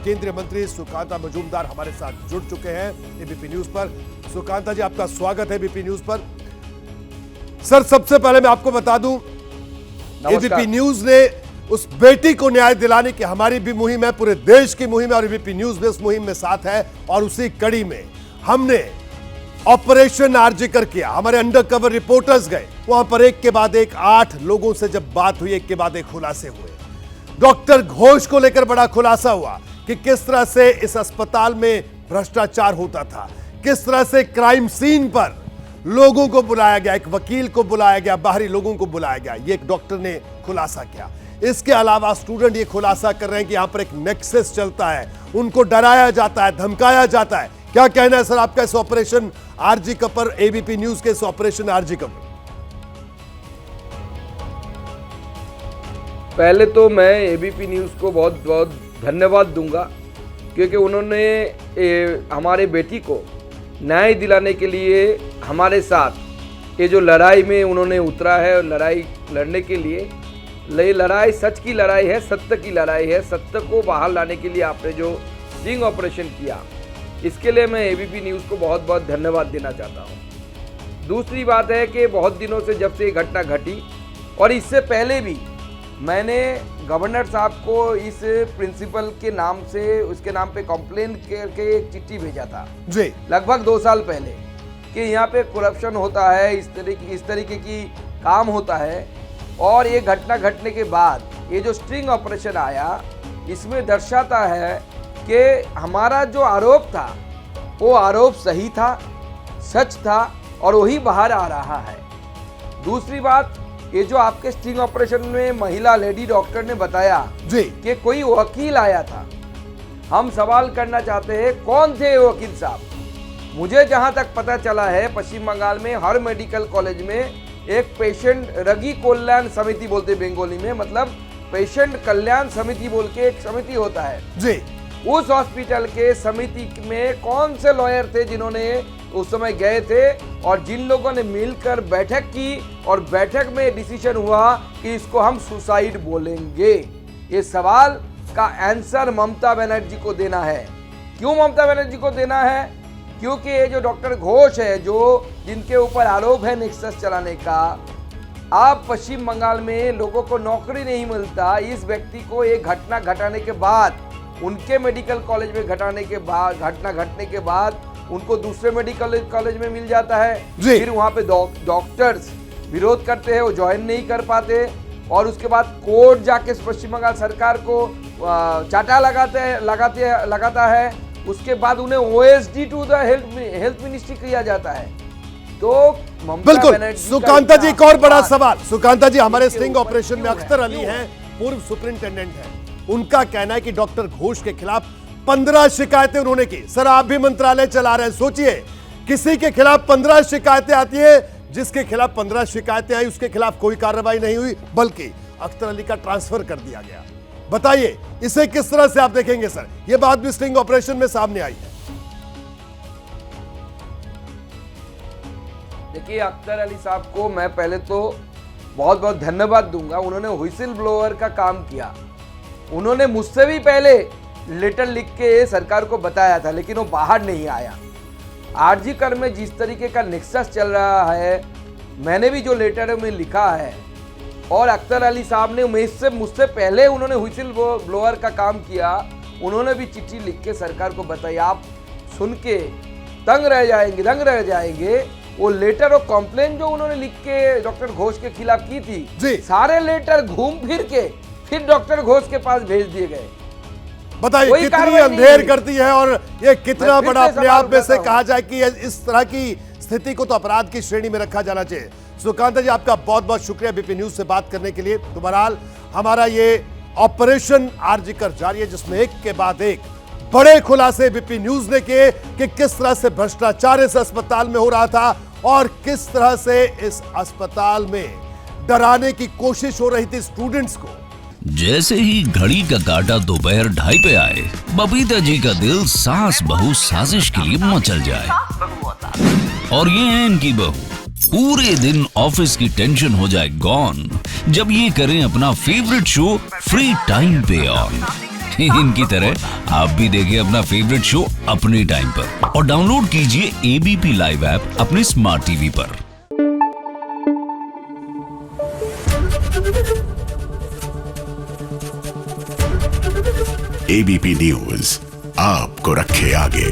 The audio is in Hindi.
केंद्रीय मंत्री सुकांता मजूमदार हमारे साथ जुड़ चुके हैं एबीपी न्यूज पर। सुकांता जी, आपका स्वागत है एबीपी न्यूज पर। सर, सबसे पहले मैं आपको बता दूं, एबीपी न्यूज ने उस बेटी को न्याय दिलाने की हमारी भी मुहिम है, पूरे देश की मुहिम है और एबीपी न्यूज भी उस मुहिम में साथ है। और उसी कड़ी में हमने ऑपरेशन आरजीकर किया। हमारे अंडर कवर रिपोर्टर्स गए वहां पर, एक के बाद एक 8 लोगों से जब बात हुई, एक के बाद एक खुलासे हुए। डॉक्टर घोष को लेकर बड़ा खुलासा हुआ कि किस तरह से इस अस्पताल में भ्रष्टाचार होता था, किस तरह से क्राइम सीन पर लोगों को बुलाया गया, एक वकील को बुलाया गया, बाहरी लोगों को बुलाया गया। ये एक डॉक्टर ने खुलासा किया। इसके अलावा स्टूडेंट ये खुलासा कर रहे हैं कि यहां पर एक नेक्सस चलता है, उनको डराया जाता है, धमकाया जाता है। क्या कहना है सर आपका इस ऑपरेशन आरजीकर पर, एबीपी न्यूज के इस ऑपरेशन आरजीकर पर? पहले तो मैं एबीपी न्यूज़ को बहुत बहुत धन्यवाद दूंगा, क्योंकि उन्होंने हमारे बेटी को न्याय दिलाने के लिए हमारे साथ ये जो लड़ाई में उन्होंने उतरा है, लड़ाई लड़ने के लिए, ये लड़ाई सच की लड़ाई है, सत्य की लड़ाई है। सत्य को बाहर लाने के लिए आपने जो स्टिंग ऑपरेशन किया, इसके लिए मैं एबीपी न्यूज़ को बहुत बहुत धन्यवाद देना चाहता हूँ। दूसरी बात है कि बहुत दिनों से जब से ये घटना घटी, और इससे पहले भी मैंने गवर्नर साहब को इस प्रिंसिपल के नाम से, उसके नाम पे कंप्लेन करके एक चिट्ठी भेजा था जी, लगभग 2 साल पहले, कि यहाँ पे करप्शन होता है, इस तरीके की काम होता है। और ये घटना घटने के बाद ये जो स्ट्रिंग ऑपरेशन आया, इसमें दर्शाता है कि हमारा जो आरोप था वो आरोप सही था, सच था, और वही बाहर आ रहा है। दूसरी बात, ये जो आपके स्टिंग ऑपरेशन में महिला लेडी डॉक्टर ने बताया जी कि कोई वकील आया था, हम सवाल करना चाहते हैं कौन थे वकील साहब। मुझे जहां तक पता चला है, पश्चिम बंगाल में हर मेडिकल कॉलेज में एक पेशेंट रगी कल्याण समिति बोलते बंगाली में, मतलब पेशेंट कल्याण समिति बोल के एक समिति होता है जी। उस हॉस्पिटल के समिति में कौन से लॉयर थे जिन्होंने उस समय गए थे, और जिन लोगों ने मिलकर बैठक की, और बैठक में डिसीजन हुआ कि इसको हम सुसाइड बोलेंगे। ये सवाल का आंसर ममता बनर्जी को देना है। क्यों ममता बनर्जी को देना है? क्योंकि ये जो डॉक्टर घोष है, जो जिनके ऊपर आरोप है नेक्सस चलाने का, आप पश्चिम बंगाल में लोगों को नौकरी नहीं मिलता। इस व्यक्ति को एक घटना घटाने के बाद, उनके मेडिकल कॉलेज में घटना घटने के बाद उनको दूसरे मेडिकल कॉलेज में मिल जाता है। फिर वहाँ पे डॉक्टर्स विरोध करते हैं, वो ज्वाइन नहीं कर पाते, और उसके बाद कोर्ट जाके पश्चिम बंगाल सरकार को चाटा लगाता है। उसके बाद उन्हें OSD to the health ministry किया जाता है। तो बिल्कुल सुकांता जी, एक और बड़ा सवाल। सुकांता जी, हमारे स्टिंग ऑपरेशन में अख्तर अली हैं, पूर्व सुपरिंटेंडेंट हैं। उनका कहना है कि डॉक्टर घोष के खिलाफ 15 शिकायतें उन्होंने की। सर, आप भी मंत्रालय चला रहे हैं, सोचिए किसी के खिलाफ 15 शिकायतें आती है, जिसके खिलाफ 15 शिकायतें आई उसके खिलाफ कोई कार्रवाई नहीं हुई, बल्कि अख्तर अली का ट्रांसफर कर दिया गया। बताइए इसे किस तरह से आप देखेंगे सर? यह बात भी स्टिंग ऑपरेशन में सामने आई है। देखिए, अख्तर अली साहब को मैं पहले तो बहुत बहुत धन्यवाद दूंगा। उन्होंने व्हिसिल ब्लोअर का काम किया। उन्होंने मुझसे भी पहले लेटर लिख के सरकार को बताया था, लेकिन वो बाहर नहीं आया। आरजीकर में जिस तरीके का नेक्सस चल रहा है, मैंने भी जो लेटर में लिखा है, और अख्तर अली साहब ने मुझसे पहले उन्होंने व्हिसिल ब्लोअर का काम किया। उन्होंने भी चिट्ठी लिख के सरकार को बताई। आप सुन के दंग रह जाएंगे। वो लेटर और कंप्लेन जो उन्होंने लिख के डॉक्टर घोष के खिलाफ की थी, सारे लेटर घूम फिर के फिर डॉक्टर घोष के पास भेज दिए गए। बताइए कितनी अंधेर करती है, और ये कितना बड़ा अपने आप में से कहा जाए कि इस तरह की स्थिति को तो अपराध की श्रेणी में रखा जाना चाहिए। सुकांता जी, आपका बहुत बहुत शुक्रिया एबीपी न्यूज से बात करने के लिए। तो बहरहाल हमारा ये ऑपरेशन आरजीकर जारी है, जिसमें एक के बाद एक बड़े खुलासे एबीपी न्यूज ने किए कि किस तरह से भ्रष्टाचार इस अस्पताल में हो रहा था, और किस तरह से इस अस्पताल में डराने की कोशिश हो रही थी स्टूडेंट्स को। जैसे ही घड़ी का काटा दोपहर 2:30 पे आए, बबीता जी का दिल सास बहू साजिश के लिए मचल जाए। और ये है इनकी बहू, पूरे दिन ऑफिस की टेंशन हो जाए गॉन जब ये करें अपना फेवरेट शो फ्री टाइम पे ऑन। इनकी तरह आप भी देखिए अपना फेवरेट शो अपने टाइम पर और डाउनलोड कीजिए एबीपी लाइव ऐप अपने स्मार्ट टीवी पर। एबीपी न्यूज आपको रखे आगे।